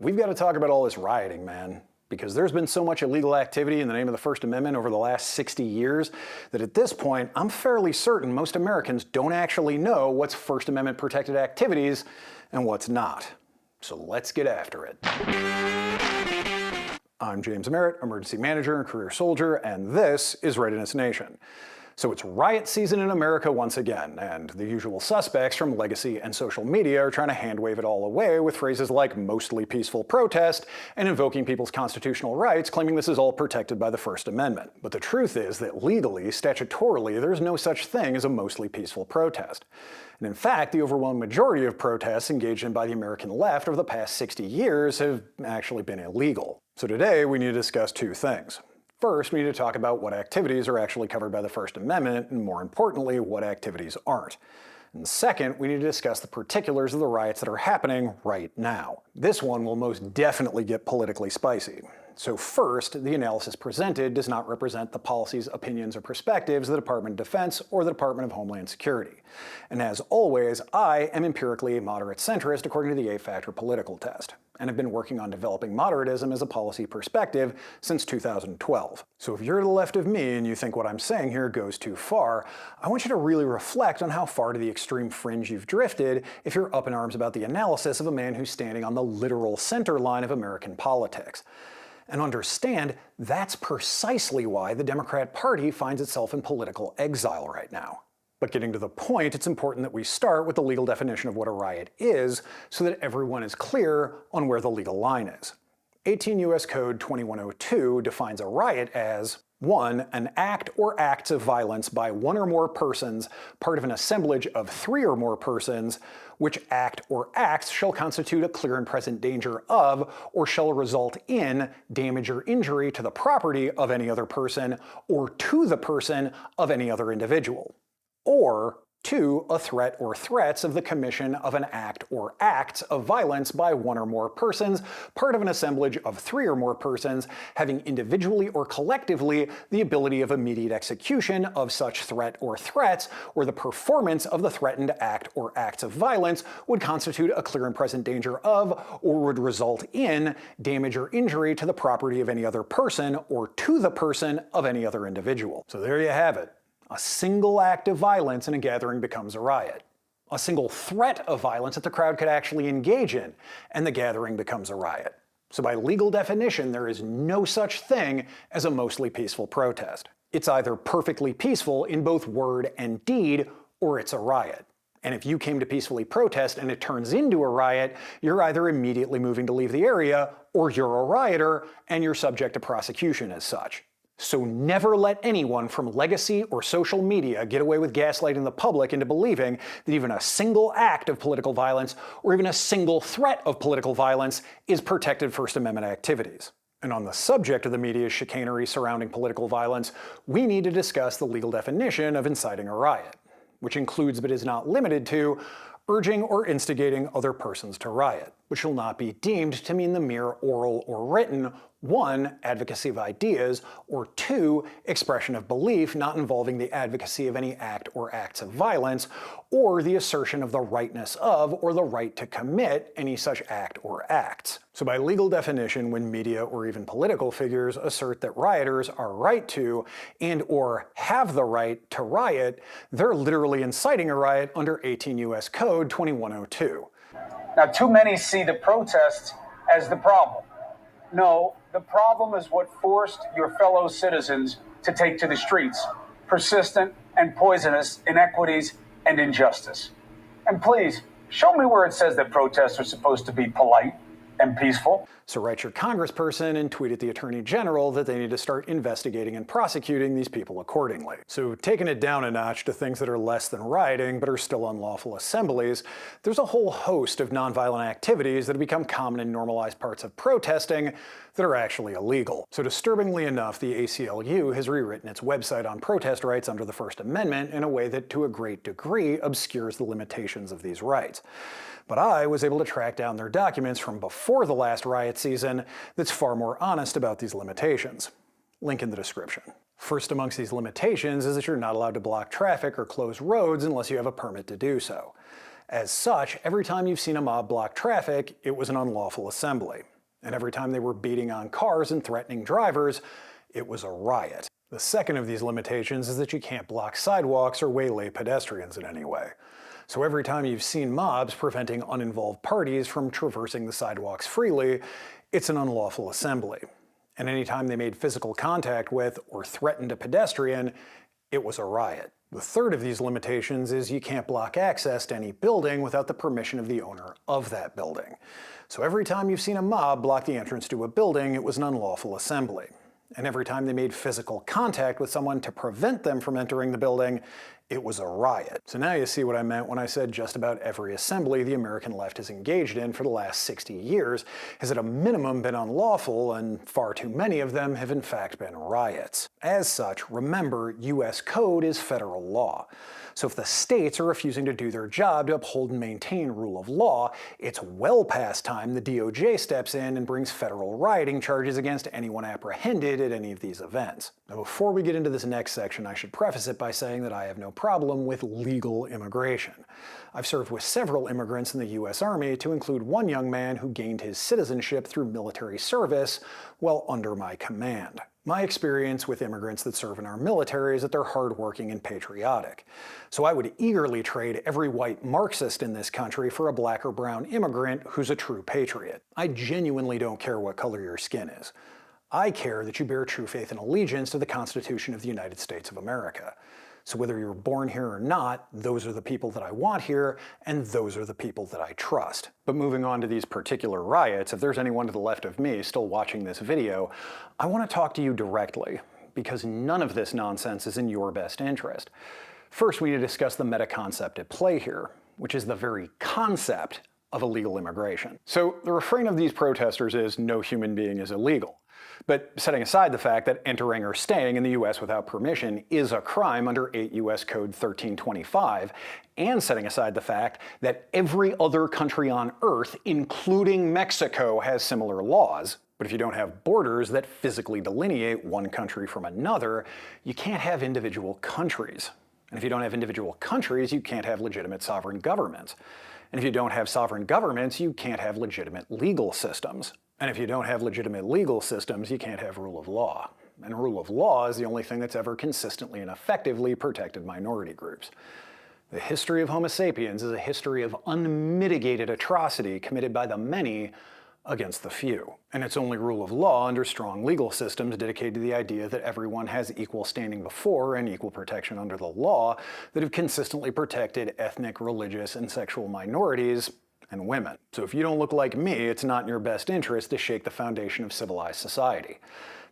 We've got to talk about all this rioting, man. Because there's been so much illegal activity in the name of the First Amendment over the last 60 years that at this point, I'm fairly certain most Americans don't actually know what's First Amendment protected activities and what's not. So let's get after it. I'm James Merritt, emergency manager and career soldier, and this is Readiness Nation. So it's riot season in America once again, and the usual suspects from legacy and social media are trying to hand-wave it all away with phrases like mostly peaceful protest and invoking people's constitutional rights, claiming this is all protected by the First Amendment. But the truth is that legally, statutorily, there's no such thing as a mostly peaceful protest. And in fact, the overwhelming majority of protests engaged in by the American left over the past 60 years have actually been illegal. So today, we need to discuss two things. First, we need to talk about what activities are actually covered by the First Amendment, and more importantly, what activities aren't. And second, we need to discuss the particulars of the riots that are happening right now. This one will most definitely get politically spicy. So first, the analysis presented does not represent the policies, opinions, or perspectives of the Department of Defense or the Department of Homeland Security. And as always, I am empirically a moderate centrist according to the 8-factor political test, and have been working on developing moderatism as a policy perspective since 2012. So if you're to the left of me and you think what I'm saying here goes too far, I want you to really reflect on how far to the extreme fringe you've drifted if you're up in arms about the analysis of a man who's standing on the literal center line of American politics. And understand, that's precisely why the Democrat Party finds itself in political exile right now. But getting to the point, it's important that we start with the legal definition of what a riot is, so that everyone is clear on where the legal line is. 18 U.S. Code 2102 defines a riot as 1. An act or acts of violence by one or more persons, part of an assemblage of 3 or more persons, which act or acts shall constitute a clear and present danger of, or shall result in, damage or injury to the property of any other person, or to the person of any other individual. Or 2. A threat or threats of the commission of an act or acts of violence by one or more persons, part of an assemblage of 3 or more persons, having individually or collectively the ability of immediate execution of such threat or threats, or the performance of the threatened act or acts of violence would constitute a clear and present danger of, or would result in, damage or injury to the property of any other person, or to the person of any other individual. So there you have it. A single act of violence in a gathering becomes a riot. A single threat of violence that the crowd could actually engage in, and the gathering becomes a riot. So by legal definition, there is no such thing as a mostly peaceful protest. It's either perfectly peaceful in both word and deed, or it's a riot. And if you came to peacefully protest and it turns into a riot, you're either immediately moving to leave the area, or you're a rioter, and you're subject to prosecution as such. So never let anyone from legacy or social media get away with gaslighting the public into believing that even a single act of political violence or even a single threat of political violence is protected First Amendment activities. And on the subject of the media's chicanery surrounding political violence, we need to discuss the legal definition of inciting a riot, which includes but is not limited to urging or instigating other persons to riot, which shall not be deemed to mean the mere oral or written 1. Advocacy of ideas, or 2. Expression of belief not involving the advocacy of any act or acts of violence, or the assertion of the rightness of or the right to commit any such act or acts. So by legal definition, when media or even political figures assert that rioters are right to and or have the right to riot, they're literally inciting a riot under 18 U.S. Code 2102. Now, too many see the protests as the problem. No, the problem is what forced your fellow citizens to take to the streets: persistent and poisonous inequities and injustice. And please, show me where it says that protests are supposed to be polite and peaceful. So write your congressperson and tweet at the Attorney General that they need to start investigating and prosecuting these people accordingly. So taking it down a notch to things that are less than rioting but are still unlawful assemblies, there's a whole host of nonviolent activities that have become common and normalized parts of protesting that are actually illegal. So disturbingly enough, the ACLU has rewritten its website on protest rights under the First Amendment in a way that to a great degree obscures the limitations of these rights. But I was able to track down their documents from before the last riot season that's far more honest about these limitations. Link in the description. First amongst these limitations is that you're not allowed to block traffic or close roads unless you have a permit to do so. As such, every time you've seen a mob block traffic, it was an unlawful assembly. And every time they were beating on cars and threatening drivers, it was a riot. The second of these limitations is that you can't block sidewalks or waylay pedestrians in any way. So every time you've seen mobs preventing uninvolved parties from traversing the sidewalks freely, it's an unlawful assembly. And anytime they made physical contact with or threatened a pedestrian, it was a riot. The third of these limitations is you can't block access to any building without the permission of the owner of that building. So every time you've seen a mob block the entrance to a building, it was an unlawful assembly. And every time they made physical contact with someone to prevent them from entering the building, it was a riot. So now you see what I meant when I said just about every assembly the American left has engaged in for the last 60 years has at a minimum been unlawful, and far too many of them have in fact been riots. As such, remember, US code is federal law. So if the states are refusing to do their job to uphold and maintain rule of law, it's well past time the DOJ steps in and brings federal rioting charges against anyone apprehended at any of these events. Now, before we get into this next section, I should preface it by saying that I have no problem with legal immigration. I've served with several immigrants in the US Army, to include one young man who gained his citizenship through military service while under my command. My experience with immigrants that serve in our military is that they're hardworking and patriotic. So I would eagerly trade every white Marxist in this country for a black or brown immigrant who's a true patriot. I genuinely don't care what color your skin is. I care that you bear true faith and allegiance to the Constitution of the United States of America. So whether you're born here or not, those are the people that I want here, and those are the people that I trust. But moving on to these particular riots, if there's anyone to the left of me still watching this video, I want to talk to you directly, because none of this nonsense is in your best interest. First, we need to discuss the meta-concept at play here, which is the very concept of illegal immigration. So the refrain of these protesters is no human being is illegal. But setting aside the fact that entering or staying in the US without permission is a crime under 8 US Code 1325, and setting aside the fact that every other country on Earth, including Mexico, has similar laws, but if you don't have borders that physically delineate one country from another, you can't have individual countries. And if you don't have individual countries, you can't have legitimate sovereign governments. And if you don't have sovereign governments, you can't have legitimate legal systems. And if you don't have legitimate legal systems, you can't have rule of law. And rule of law is the only thing that's ever consistently and effectively protected minority groups. The history of Homo sapiens is a history of unmitigated atrocity committed by the many against the few. And it's only rule of law under strong legal systems dedicated to the idea that everyone has equal standing before and equal protection under the law that have consistently protected ethnic, religious, and sexual minorities and women. So if you don't look like me, it's not in your best interest to shake the foundation of civilized society.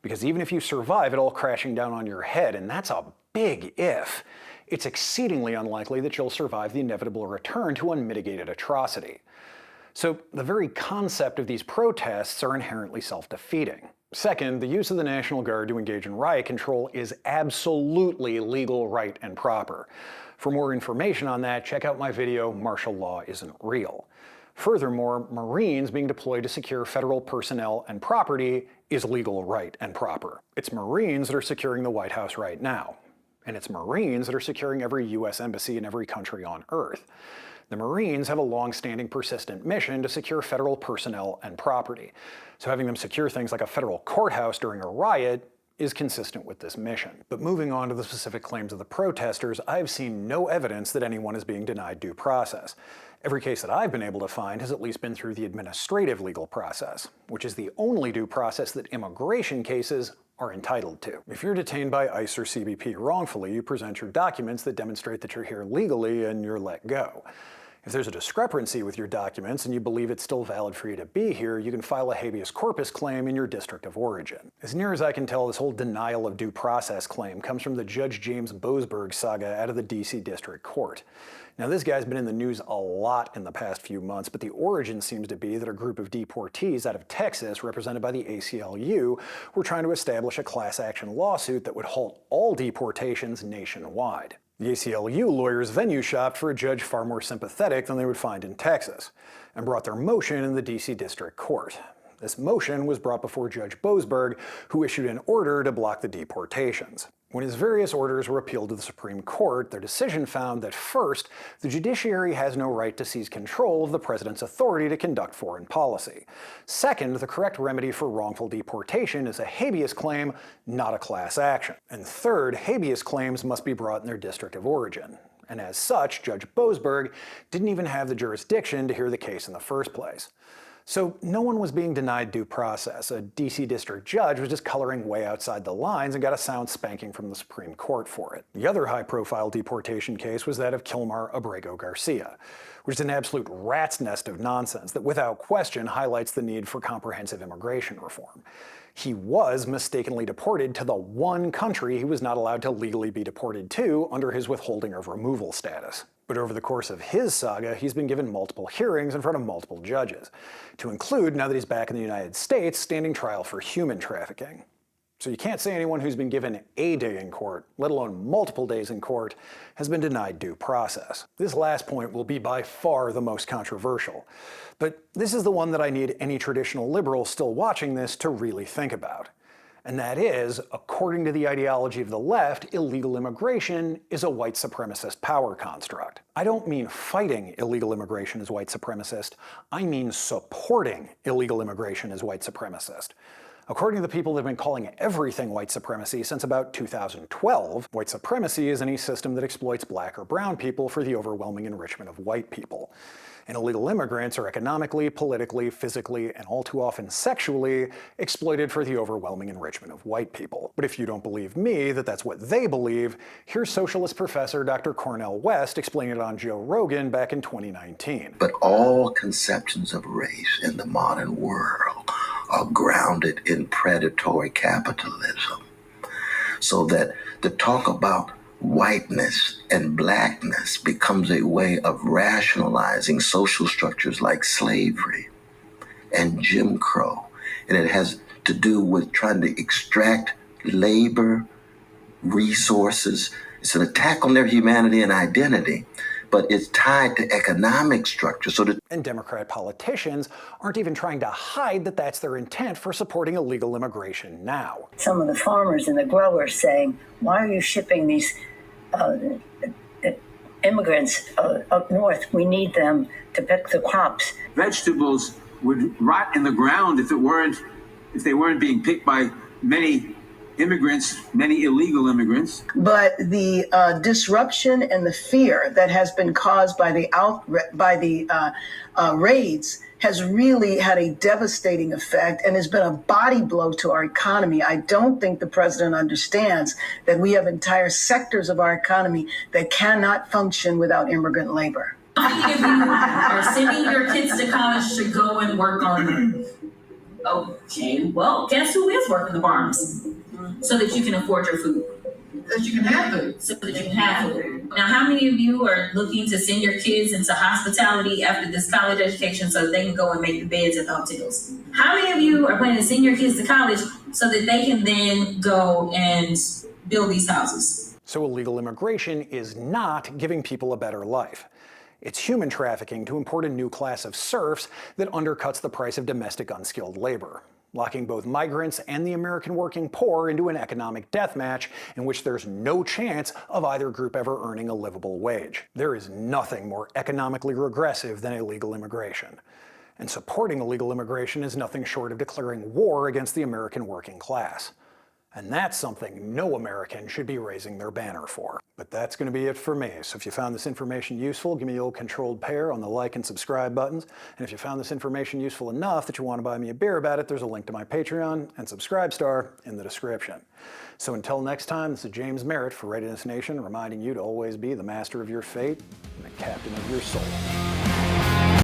Because even if you survive it all crashing down on your head, and that's a big if, it's exceedingly unlikely that you'll survive the inevitable return to unmitigated atrocity. So the very concept of these protests are inherently self-defeating. Second, the use of the National Guard to engage in riot control is absolutely legal, right, and proper. For more information on that, check out my video, Martial Law Isn't Real. Furthermore, Marines being deployed to secure federal personnel and property is legal, right, and proper. It's Marines that are securing the White House right now. And it's Marines that are securing every US embassy in every country on Earth. The Marines have a long-standing, persistent mission to secure federal personnel and property. So having them secure things like a federal courthouse during a riot is consistent with this mission. But moving on to the specific claims of the protesters, I've seen no evidence that anyone is being denied due process. Every case that I've been able to find has at least been through the administrative legal process, which is the only due process that immigration cases are entitled to. If you're detained by ICE or CBP wrongfully, you present your documents that demonstrate that you're here legally and you're let go. If there's a discrepancy with your documents and you believe it's still valid for you to be here, you can file a habeas corpus claim in your district of origin. As near as I can tell, this whole denial of due process claim comes from the Judge James Boasberg saga out of the DC District Court. Now, this guy's been in the news a lot in the past few months, but the origin seems to be that a group of deportees out of Texas, represented by the ACLU, were trying to establish a class action lawsuit that would halt all deportations nationwide. The ACLU lawyers venue shopped for a judge far more sympathetic than they would find in Texas, and brought their motion in the DC District Court. This motion was brought before Judge Boasberg, who issued an order to block the deportations. When his various orders were appealed to the Supreme Court, their decision found that first, the judiciary has no right to seize control of the president's authority to conduct foreign policy. Second, the correct remedy for wrongful deportation is a habeas claim, not a class action. And third, habeas claims must be brought in their district of origin. And as such, Judge Boasberg didn't even have the jurisdiction to hear the case in the first place. So no one was being denied due process. A DC district judge was just coloring way outside the lines and got a sound spanking from the Supreme Court for it. The other high-profile deportation case was that of Kilmar Abrego Garcia, which is an absolute rat's nest of nonsense that without question highlights the need for comprehensive immigration reform. He was mistakenly deported to the one country he was not allowed to legally be deported to under his withholding of removal status. But over the course of his saga, he's been given multiple hearings in front of multiple judges, to include, now that he's back in the United States, standing trial for human trafficking. So you can't say anyone who's been given a day in court, let alone multiple days in court, has been denied due process. This last point will be by far the most controversial, but this is the one that I need any traditional liberal still watching this to really think about. And that is, according to the ideology of the left, illegal immigration is a white supremacist power construct. I don't mean fighting illegal immigration as white supremacist, I mean supporting illegal immigration as white supremacist. According to the people that have been calling everything white supremacy since about 2012, white supremacy is any system that exploits black or brown people for the overwhelming enrichment of white people. And illegal immigrants are economically, politically, physically, and all too often sexually exploited for the overwhelming enrichment of white people. But if you don't believe me that that's what they believe, here's socialist professor Dr. Cornel West explaining it on Joe Rogan back in 2019. But all conceptions of race in the modern world are grounded in predatory capitalism. So that the talk about whiteness and blackness becomes a way of rationalizing social structures like slavery and Jim Crow. And it has to do with trying to extract labor, resources. It's an attack on their humanity and identity, but it's tied to economic structure. And Democrat politicians aren't even trying to hide that that's their intent for supporting illegal immigration now. Some of the farmers and the growers saying, why are you shipping these immigrants up north? We need them to pick the crops. Vegetables would rot in the ground if they weren't being picked by many immigrants, many illegal immigrants. But the disruption and the fear that has been caused by the raids has really had a devastating effect and has been a body blow to our economy. I don't think the president understands that we have entire sectors of our economy that cannot function without immigrant labor. How many of you are sending your kids to college to go and work on them? Okay, well, guess who is working the farms? So that you can afford your food. That you can have food. So that you can have food. Now, how many of you are looking to send your kids into hospitality after this college education so they can go and make the beds at the hotels? How many of you are planning to send your kids to college so that they can then go and build these houses? So illegal immigration is not giving people a better life. It's human trafficking to import a new class of serfs that undercuts the price of domestic unskilled labor, locking both migrants and the American working poor into an economic deathmatch in which there's no chance of either group ever earning a livable wage. There is nothing more economically regressive than illegal immigration. And supporting illegal immigration is nothing short of declaring war against the American working class. And that's something no American should be raising their banner for. But that's going to be it for me. So if you found this information useful, give me the old controlled pair on the like and subscribe buttons. And if you found this information useful enough that you want to buy me a beer about it, there's a link to my Patreon and Subscribe Star in the description. So until next time, this is James Merritt for Readiness Nation, reminding you to always be the master of your fate and the captain of your soul.